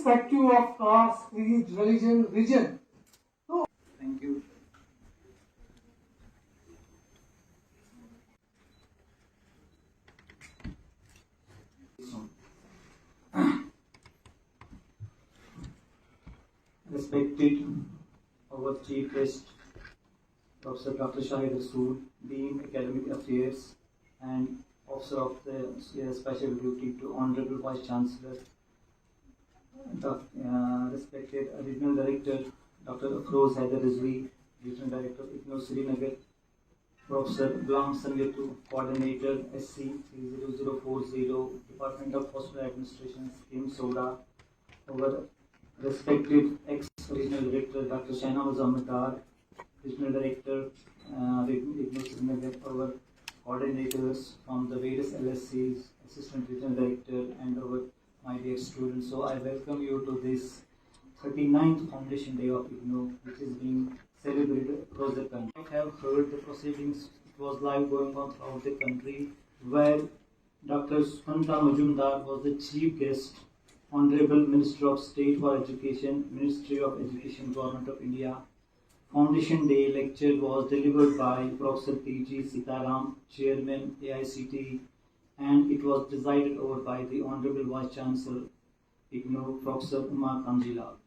irrespective of caste, creed, religion, region. So, thank you. Respected our Chief Guest, Professor Dr. Shahid Rasool, Dean Academic Affairs and Officer of the Special Duty to Honorable Vice Chancellor, respected Regional Director Dr. Afroz Haider Rizvi, Regional Director IGNOU Srinagar, Professor Ghulam Sangetu, Coordinator SC 30040, Department of Hospital Administration, Scheme Soda, our respected ex-Regional Director Dr. Shahnawaz Ahmedar, Regional Director IGNOU Srinagar, our coordinators from the various LSCs, Assistant Regional Director, and our my dear students. So I welcome you to this 39th Foundation Day of IGNOU, which is being celebrated across the country. I have heard the proceedings. It was live going on throughout the country, where Dr. Sumanta Majumdar was the chief guest. Honorable Minister of State for Education, Ministry of Education, Government of India. Foundation Day lecture was delivered by Professor P.G. Sitaram, Chairman AICT, and it was presided over by the Honorable Vice Chancellor, IGNOU, Professor Uma Kanjilal.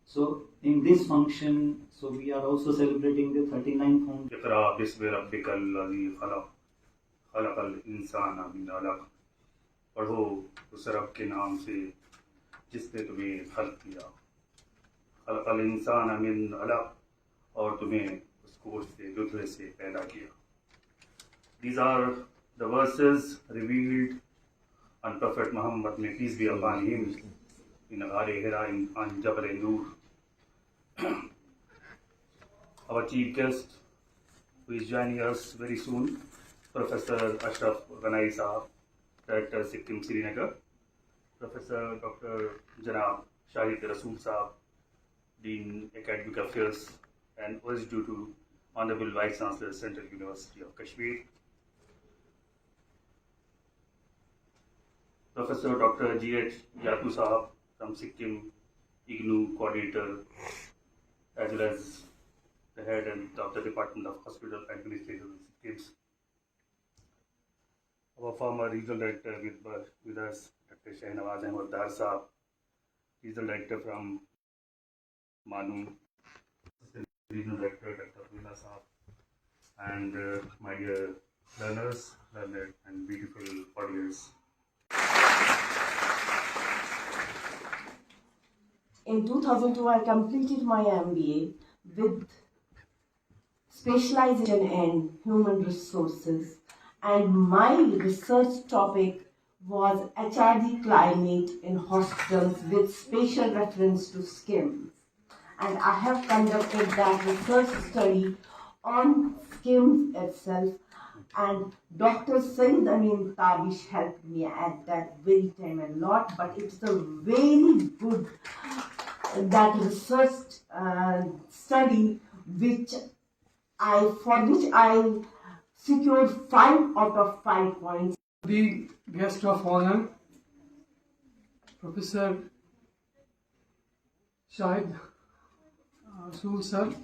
So in this function, so we are also celebrating the 39th Foundation. Iqra बिस्मि रब्बिकल लज़ी खलक़ खलक़ल इंसान मिन अलक़। पढ़ो उस रब के नाम से जिसने तुम्हें खल्क़ किया। खलक़ल इंसान मिन अलक़, और तुम्हें उस कोष से लुत्फ़े से पैदा किया. These are the verses revealed on Prophet Muhammad, may peace be upon him, in Ghar Hira on Jabal Nur. Our chief guest, who is joining us very soon, Professor Ashraf Ghanai Saab, Director Sikkim Srinagar, Professor Dr. Janab Shahid Rasool Saab, Dean Academic Affairs and OSD to Honorable Vice Chancellor, Central University of Kashmir, Professor Dr. G.H. Yatu Saab from Sikkim IGNOU Coordinator, as well as the head and of the Department of Hospital Administration in Sikkim. Our former Regional Director with us, Dr. Shahnawaz Ahmedar Saab, Regional Director from Manu, Regional Director Dr. Vila Saab, and my dear learners, learned and beautiful audience. In 2002, I completed my MBA with specialization in human resources, and my research topic was HRD climate in hospitals with special reference to SKIMS. And I have conducted that research study on SKIMS itself, and Dr. Saeed Amin Tabish helped me at that very time a lot, but it's a very good that research study for which I secured 5 out of 5 points. the guest of honor, Professor Shahid Rasool sir,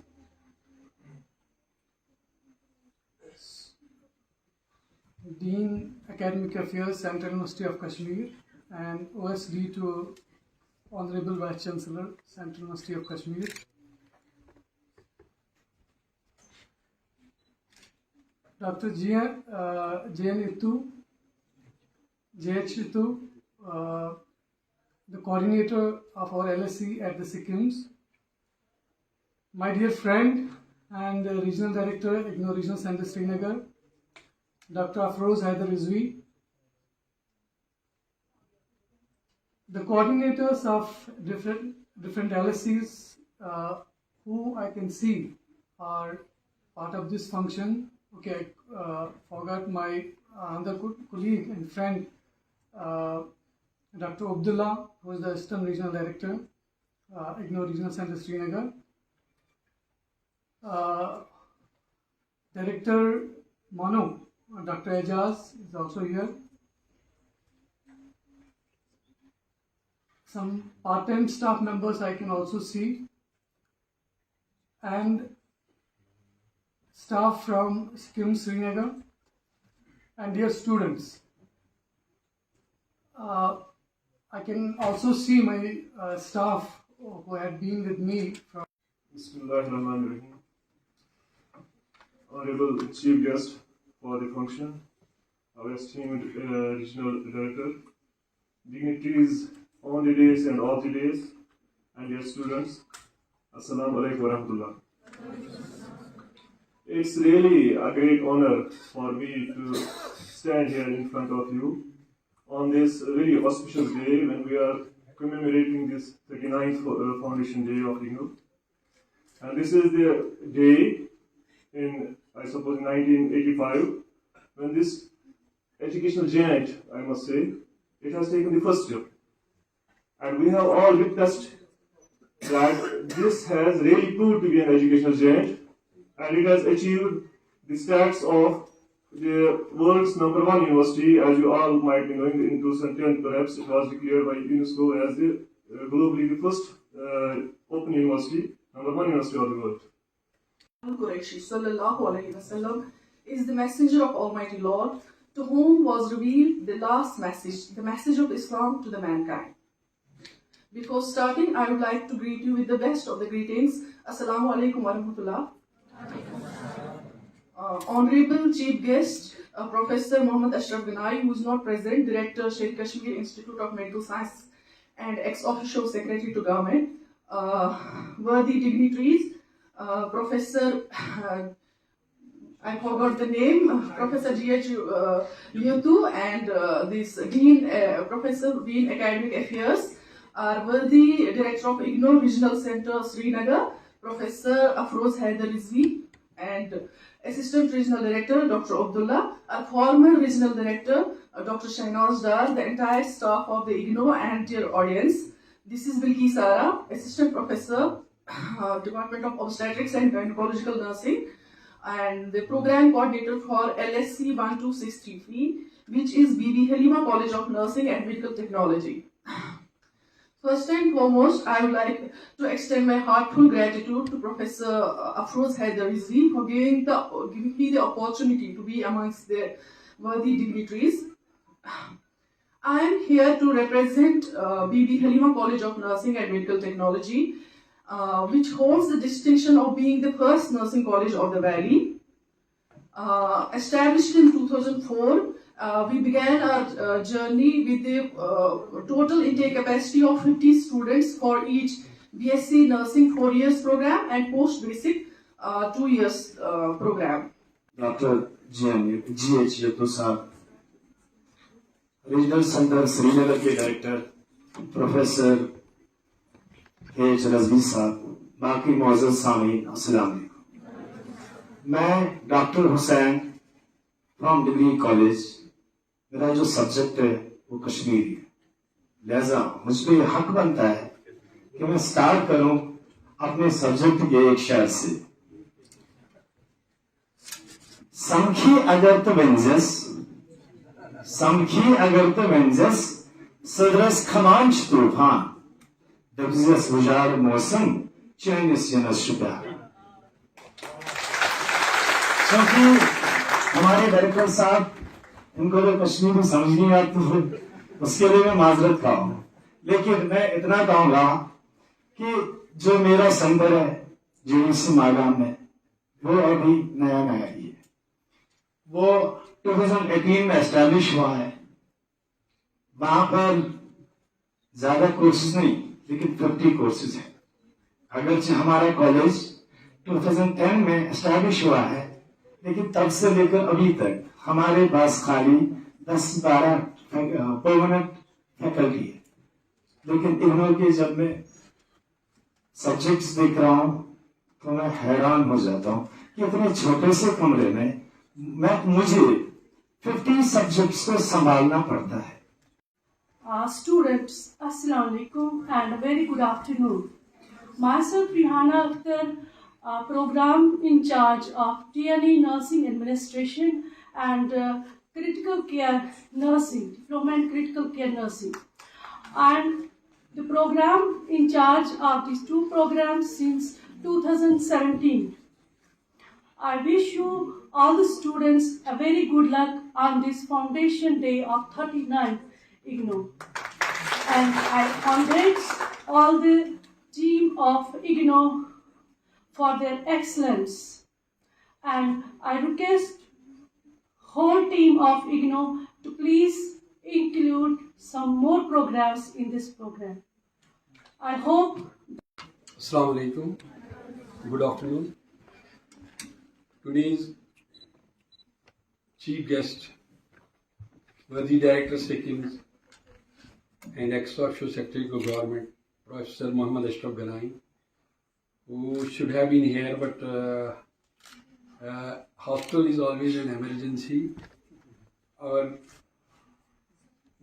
Dean Academic Affairs, Central University of Kashmir, and OSD to Honorable Vice Chancellor, Central University of Kashmir. Dr. JN Itu, JH Itu, the coordinator of our LSC at the Sikkims. My dear friend and Regional Director, IGNOU Regional Center Srinagar, Dr. Afroz Haider Rizvi, the coordinators of different LSCs who I can see are part of this function. Okay, I forgot my other colleague and friend, Dr. Abdullah, who is the Assistant Regional Director, IGNOU Regional Center Srinagar. Director Manu, Dr. Ejaz is also here. some part-time staff members I can also see, and staff from IGNOU Srinagar, and dear students. I can also see my staff who had been with me from. Bismillahirrahmanirrahim. Honorable Chief Guest for the function, our esteemed Regional Director, dignitaries on the days and off the days, and dear students, Assalamu alaikum wa rahmatullah. It's really a great honor for me to stand here in front of you on this very auspicious day when we are commemorating this 39th Foundation Day of IGNOU. And this is the day in, I suppose, 1985, when this educational giant, I must say, it has taken the first step. And we have all witnessed that this has really proved to be an educational giant, and it has achieved the stats of the world's #1 university. As you all might be knowing, in 2010 perhaps it was declared by UNESCO as the globally the first open university, #1 university of the world. Qurayshi sallallahu alaihi wasallam is the messenger of Almighty Lord, to whom was revealed the last message, the message of Islam to the mankind. Before starting, I would like to greet you with the best of the greetings. Assalamu alaikum wa rahmatullah. Honorable Chief Guest, Professor Muhammad Ashraf Ganai, who is not present, Director, Sheikh Kashmir Institute of Medical Science and ex-officio Secretary to Government, worthy dignitaries, Professor, I forgot the name, Professor G.H. Liutu, and this Dean, Professor Dean Academic Affairs, our worthy Director of IGNOU Regional Center Srinagar, Professor Afroz Haider Rizvi, and Assistant Regional Director Dr. Abdullah, our former Regional Director Dr. Shainaz Dar, the entire staff of the IGNOU and dear audience. This is Bilki Sara, Assistant Professor, Department of Obstetrics and Gynecological Nursing, and the Program Coordinator for LSC 12633, which is BB Halima College of Nursing and Medical Technology. First and foremost, I would like to extend my heartfelt gratitude to Professor Afroz Haider Rizvi for giving me the opportunity to be amongst the worthy dignitaries. I am here to represent BB Halima College of Nursing and Medical Technology, which holds the distinction of being the first nursing college of the Valley. Established in 2004, we began our journey with the total intake capacity of 50 students for each BSc Nursing 4 years program and post-basic 2 years program. Dr. G.H. Liutu साहब, regional centre Srinagar के director professor H. Razvi साहब, बाकी मौजूद सामीन, अस्सलाम वालेकुम। मैं doctor Hussain from degree college, मेरा जो सब्जेक्ट है वो कश्मीरी है, लिहाजा मुझ पे ये हक बनता है कि मैं स्टार्ट करूं अपने सब्जेक्ट के एक शेर से। समखी अगर तो वेंजस सदरस खमांच तूफान दबजस गुजार मौसम चैनस जनस शुदा। क्योंकि हमारे डायरेक्टर साहब, इनको तो कश्मीरी समझ नहीं आती, उसके लिए मैं माजरत का हूं, लेकिन मैं इतना कहूंगा कि जो मेरा सेंटर है जीवीसी मागाम में, वो अभी नया ही है। वो 2018 में एस्टैब्लिश हुआ है। वहां पर ज्यादा कोर्सेज नहीं, लेकिन 50 कोर्सेज हैं। अगरचे हमारा कॉलेज 2010 में एस्टैब्लिश हुआ है, लेकिन तब से लेकर अभी तक हमारे पास खाली 10-12 परमानेंट फैकल्टी है। लेकिन इग्नू के जब मैं सब्जेक्ट्स देख रहा हूं तो मैं हैरान हो जाता हूं कि इतने छोटे से कमरे में मुझे 50 सब्जेक्ट्स को संभालना पड़ता है। Students, Assalamu alaikum and a very good afternoon. Myself Rihana Akhtar, program in charge of TNE Nursing Administration and Critical Care Nursing, Diploma in Critical Care Nursing. And the program in charge of these two programs since 2017. I wish you all the students a very good luck on this Foundation Day of 39th IGNOU. And I congratulate all the team of IGNOU for their excellence. And I request whole team of IGNOU to please include some more programs in this program. I hope. Assalamu alaikum. Good afternoon. Today's chief guest, worthy Director Sekims and ex-officio Secretary of Government, Professor Muhammad Ashraf Ganai, who should have been here, but hospital is always an emergency. Our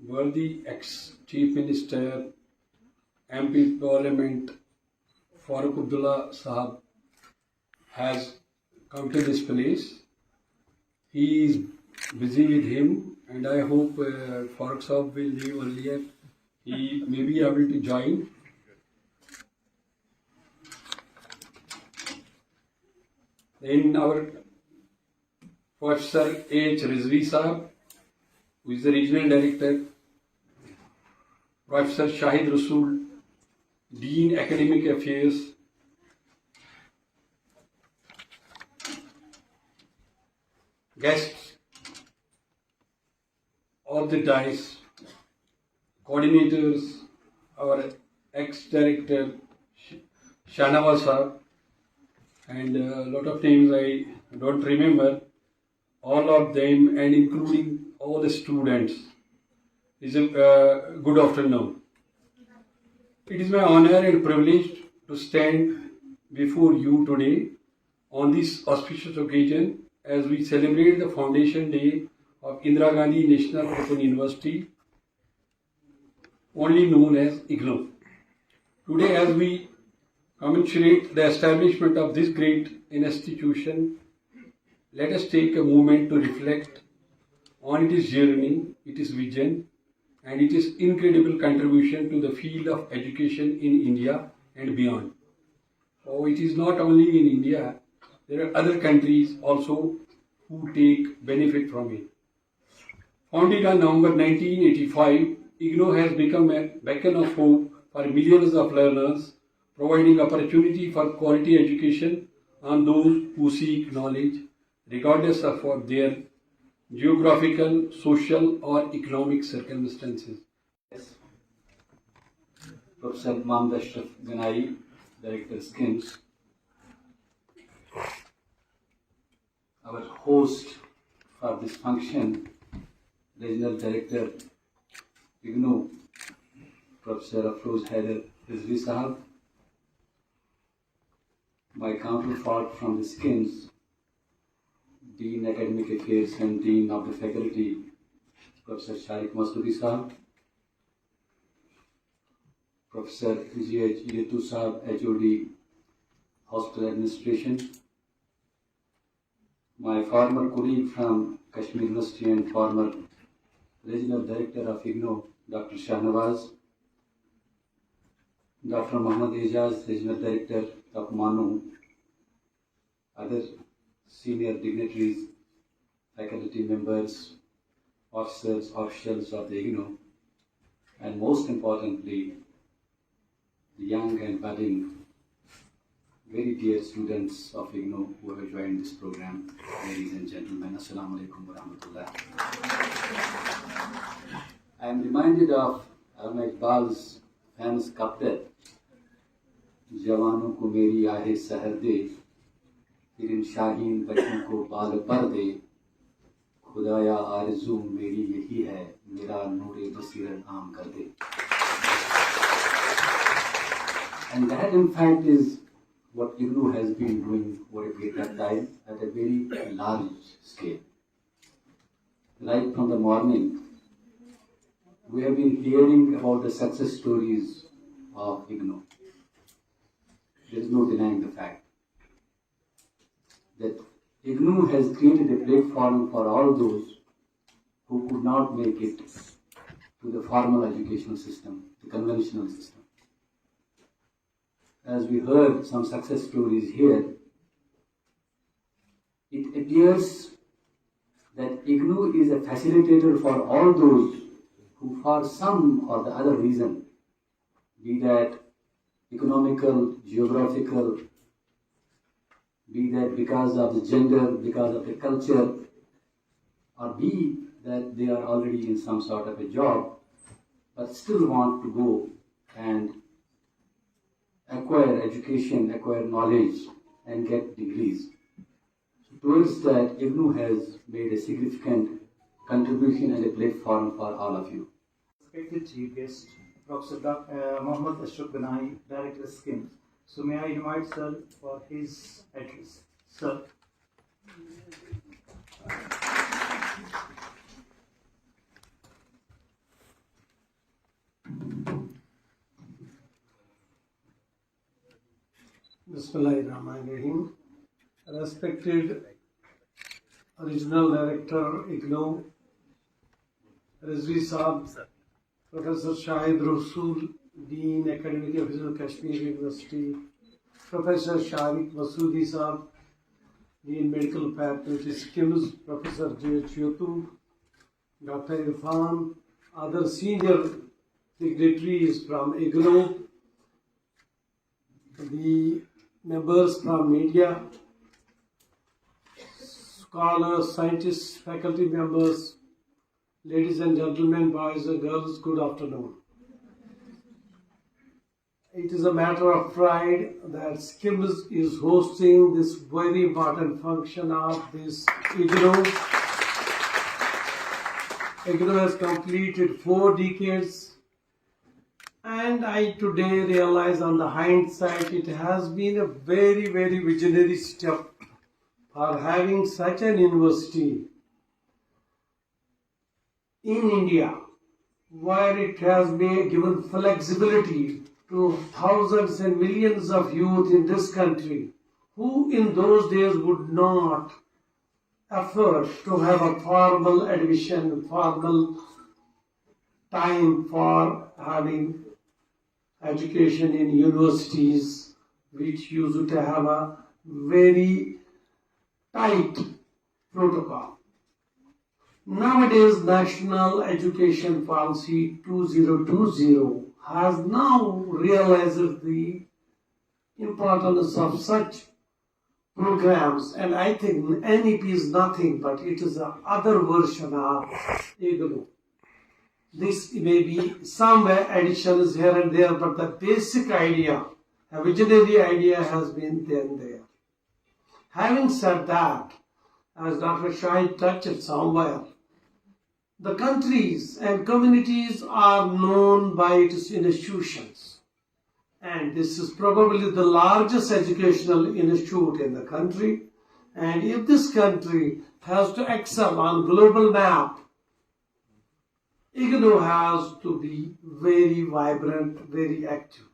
worthy ex-Chief Minister, MP Parliament, Farooq Abdullah Sahab has come to this place. He is busy with him, and I hope Farooq Sahab will leave earlier. He may be able to join. Then our Professor H. Rizvi Sahab, who is the Regional Director, Professor Shahid Rasool, Dean Academic Affairs, guests, all the dais, coordinators, our ex-director Shanawaz Sahab, and a lot of names I don't remember, all of them, and including all the students. Is a good afternoon. It is my honor and privilege to stand before you today on this auspicious occasion as we celebrate the Foundation Day of Indira Gandhi National Open University, only known as IGNOU. Today, as we commemorate the establishment of this great institution, let us take a moment to reflect on its journey, its vision, and its incredible contribution to the field of education in India and beyond. So it is not only in India, there are other countries also who take benefit from it. Founded on November 1985, IGNOU has become a beacon of hope for millions of learners, providing opportunity for quality education on those who seek knowledge, regardless of their geographical, social, or economic circumstances. Professor Muhammad Ashraf Ganai, Director Schemes. Our host for this function, Regional Director IGNOU, Professor Afroz Haider Rizvi Sahab. My counterpart from the Schemes, Dean Academic Affairs and Dean of the Faculty, Professor Sharik Masudi Sahab, Professor G.H. Yetu Sahab, HOD, Hospital Administration, my former colleague from Kashmir University and former Regional Director of IGNOU, Dr. Shahnawaz, Dr. Muhammad Ejaz, Regional Director, Dr. Manu, other senior dignitaries, faculty members, officers, officials of the IGNOU, and most importantly, the young and budding, very dear students of IGNOU who have joined this program. Ladies and gentlemen, Assalamu alaikum wa rahmatullah. I am reminded of Allama Iqbal's famous couplet, जवानों को मेरी आहे सहर दे, फिर इन शाहीन बच्चों को बाल पर दे, खुदाया आरज़ू मेरी यही है, मेरा नूरे बसीरत आम कर दे. And that in fact is what IGNOU has been doing over a period of time at a very large scale. Right from the morning, we have been hearing about the success stories of IGNOU. There is no denying the fact that IGNOU has created a platform for all those who could not make it to the formal educational system, the conventional system. as we heard some success stories here, it appears that IGNOU is a facilitator for all those who, for some or the other reason, be that economical, geographical, be that because of the gender, because of the culture, or be that they are already in some sort of a job, but still want to go and acquire education, acquire knowledge, and get degrees. So towards that, IGNOU has made a significant contribution and a platform for all of you. Respected Chief Guest, Professor Mohammad Ashraf Ganai, Director Schemes. So may I invite Sir for his address. Sir. Bismillahirrahmanirrahim. Respected Regional Director, IGNOU, Rizvi Saab, Professor Shahid Rasool, Dean, Academic Officer, Kashmir University, Professor Sharik Masoodi Saab, Dean Medical Faculty, Skills, Professor J.H. Yotu, Dr. Irfan, other senior dignitaries from IGNOU, the members from media, scholars, scientists, faculty members, ladies and gentlemen, boys and girls, good afternoon. It is a matter of pride that SKIMS is hosting this very important function of this IGNOU. IGNOU has completed 4 decades, and I today realize on the hindsight it has been a very, very visionary step for having such an university in India, where it has been given flexibility to thousands and millions of youth in this country who in those days would not afford to have a formal admission, formal time for having education in universities, which used to have a very tight protocol. Nowadays, National Education Policy 2020 has now realized the importance of such programs, and I think NEP is nothing but it is the other version of IGNOU. This may be some additions here and there, but the basic idea, a visionary idea, has been there. Having said that, as Dr. Shahid touched somewhere, the countries and communities are known by its institutions. And this is probably the largest educational institute in the country. And if this country has to excel on global map, IGNOU has to be very vibrant, very active.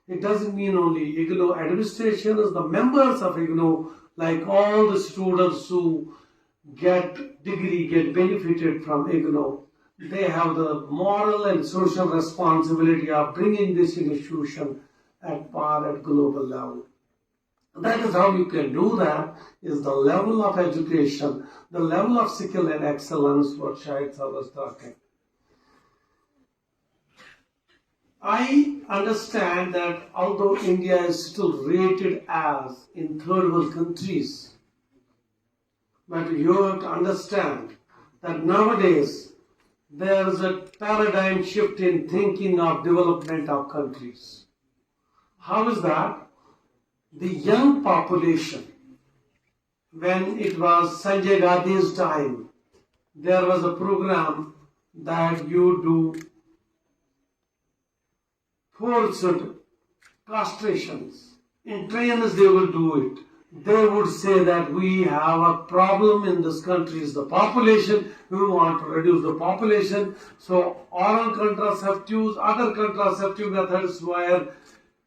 It doesn't mean only IGNOU administration is the members of IGNOU, like all the students who get degree, get benefited from IGNOU. They have the moral and social responsibility of bringing this institution at par at global level. That is how you can do that, is the level of education, the level of skill and excellence, what Shahid Sir was talking. I understand that although India is still rated as in third world countries, but you have to understand that nowadays there is a paradigm shift in thinking of development of countries. How is that? The young population, when it was Sanjay Gandhi's time, there was a program that you do forced castrations. In trains they will do it. They would say that we have a problem in this country is the population. We want to reduce the population. So oral contraceptives, other contraceptive methods where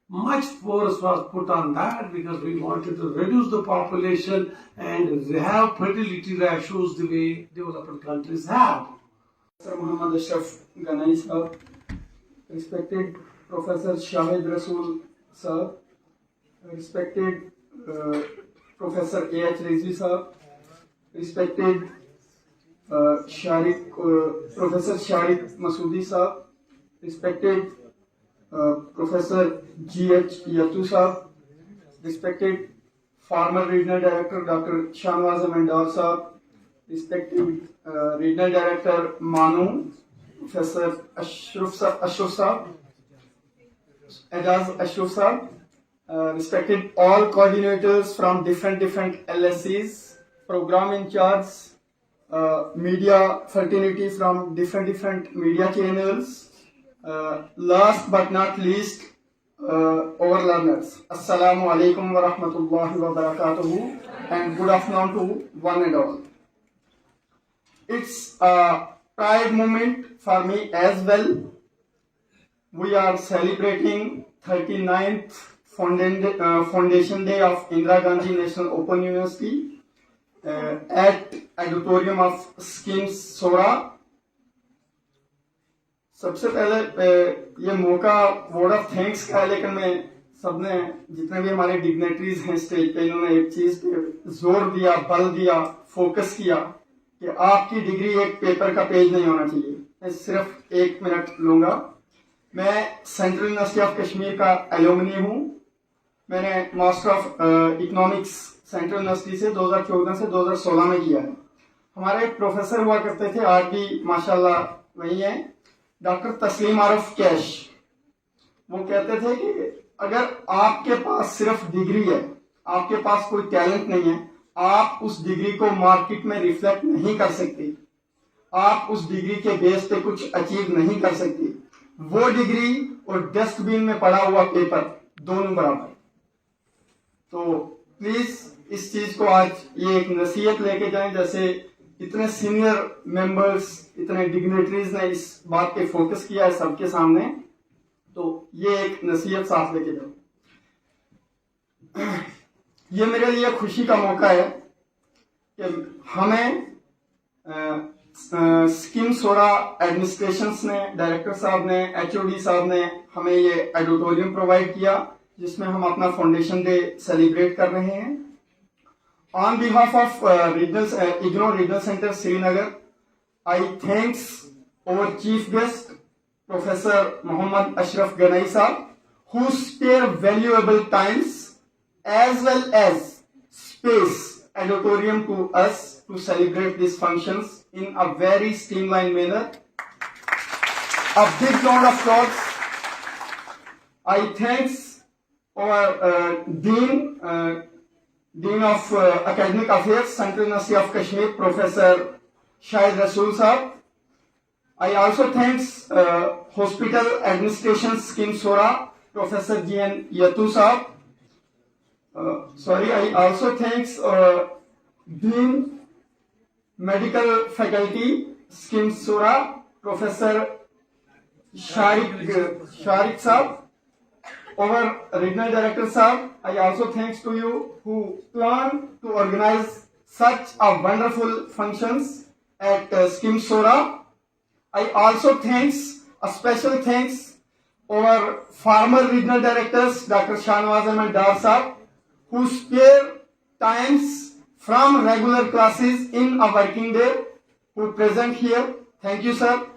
much force was put on that because we wanted to reduce the population and have fertility ratios the way developed countries have. Sir Mohammad Ashraf Ganai sir, respected Professor Shahid Rasool sir, respected Professor A.H. Rizvi Sahab, respected Professor Sharik Masoodi Sahab, respected Professor G.H. Yatu Sahab, respected former Regional Director Dr. Shanwaz Amandar Sahab, respected Regional Director Manu, Professor Ashraf Sahab, Ajaz Ashraf Sahab, respected all coordinators from different LSCs, program in charge, media fraternity from different media channels. Last but not least, our learners. Assalamu alaikum wa rahmatullahi wa barakatuhu, and good afternoon to one and all. It's a pride moment for me as well. We are celebrating 39th Foundation Day of Indira Gandhi National Open University at auditorium of Schemes Sora. सबसे पहले ये मौका word of thanks का है, लेकिन मैं सबने जितने भी हमारे डिग्नेटरीज हैं स्टेज पे, इन्होंने एक चीज पे जोर दिया, बल दिया, फोकस किया कि आपकी डिग्री एक पेपर का पेज नहीं होना चाहिए. मैं सिर्फ 1 मिनट लूंगा. मैं सेंट्रल यूनिवर्सिटी ऑफ कश्मीर का एलुमनी हूँ. मैंने master of economics central university से 2014 से 2016 में किया है. हमारे प्रोफेसर हुआ करते थे, आज भी माशाल्लाह वही है, डॉक्टर तस्लीम आरफ कैश. वो कहते थे कि अगर आपके पास सिर्फ डिग्री है, आपके पास कोई टैलेंट नहीं है, आप उस डिग्री को मार्केट में रिफ्लेक्ट नहीं कर सकते, आप उस डिग्री के बेस पे कुछ अचीव नहीं कर सकते. वो डिग्री और डस्टबिन में पड़ा हुआ पेपर दोनों बराबर. तो प्लीज इस चीज को आज ये एक नसीहत लेके जाएं. जैसे इतने सीनियर मेंबर्स, इतने डिग्नेटरीज ने इस बात पे फोकस किया है सबके सामने, तो ये एक नसीहत साथ लेके जाओ. ये मेरे लिए खुशी का मौका है कि हमें स्कीम सोरा एडमिनिस्ट्रेशंस ने, डायरेक्टर साहब ने, एचओडी साहब ने हमें ये ऑडिटोरियम प्रोवाइड किया जिसमें हम अपना फाउंडेशन डे सेलिब्रेट कर रहे हैं. On behalf of IGNOU Regional Center Srinagar, I thanks our chief guest, Professor Muhammad Ashraf Ganai Sahab, who spare valuable times as well as space auditorium to us to celebrate these functions in a very streamlined manner. A big round of applause. I thanks our Dean of Academic Affairs, Central University of Kashmir, Professor Shahid Rasool Sahab. I also thanks Hospital Administration Scheme Sora, Professor G.N. Yatu Sahab. I also thanks Dean Medical Faculty Scheme Sora, Professor Sharik Sahab. Our Regional Director Sahab, I also thanks to you who plan to organize such a wonderful functions at Scheme Sora. I also thanks, a special thanks, our former Regional Directors, Dr. Shanwaz Amandar Sahab, who spare times from regular classes in a working day, who present here. Thank you, sir.